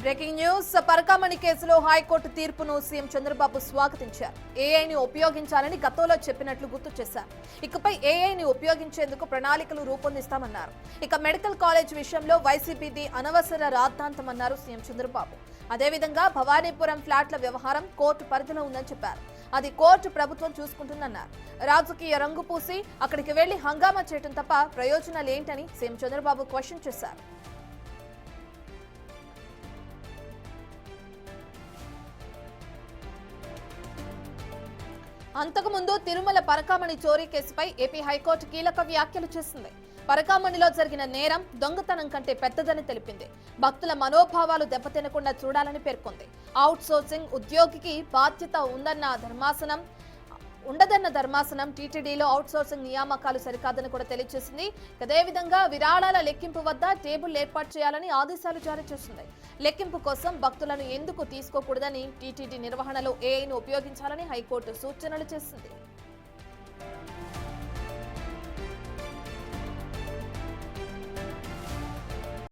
Breaking news Parakamani కేసులో high court తీర్పును CM Chandrababu స్వాగతించారు. ఏఐని ఉపయోగించాలని గతంలో చెప్పినట్లు గుర్తు చేశారు. ఇకపై ఏఐని ఉపయోగించేందుకు ప్రణాళికలు రూపొందిస్తామన్నారు. ఇక మెడికల్ కాలేజ్ విషయంలో వైసీపీది అనవసర రాద్ధాంతమన్నారు సీఎం చంద్రబాబు. అదేవిధంగా భవానీపురం ఫ్లాట్ల వ్యవహారం కోర్టు పరిధిలో ఉందని చెప్పారు. అది కోర్టు ప్రభుత్వం చూసుకుంటుందన్నారు. రాజకీయ రంగు పూసి అక్కడికి వెళ్లి హంగామా చేయడం తప్ప ప్రయోజనాలు ఏంటని సీఎం చంద్రబాబు క్వశ్చన్ చేశారు. అంతకుముందు తిరుమల పరకామణి చోరీ కేసుపై ఏపీ హైకోర్టు కీలక వ్యాఖ్యలు చేసింది. పరకామణిలో జరిగిన నేరం దొంగతనం కంటే పెద్దదని తెలిపింది. భక్తుల మనోభావాలు దెబ్బతినకుండా చూడాలని పేర్కొంది. అవుట్ సోర్సింగ్ ఉద్యోగికి బాధ్యత ఉండదన్న ధర్మాసనం టీటీడీలో అవుట్ సోర్సింగ్ నియామకాలు సరికాదని కూడా తెలియజేసింది. అదేవిధంగా విరాళాల లెక్కింపు వద్ద టేబుల్ ఏర్పాటు చేయాలని ఆదేశాలు జారీ చేసింది. లెక్కింపు కోసం భక్తులను ఎందుకు తీసుకోకూడదని టీటీడీ నిర్వహణలో ఏఐను ఉపయోగించాలని హైకోర్టు సూచనలు చేసింది.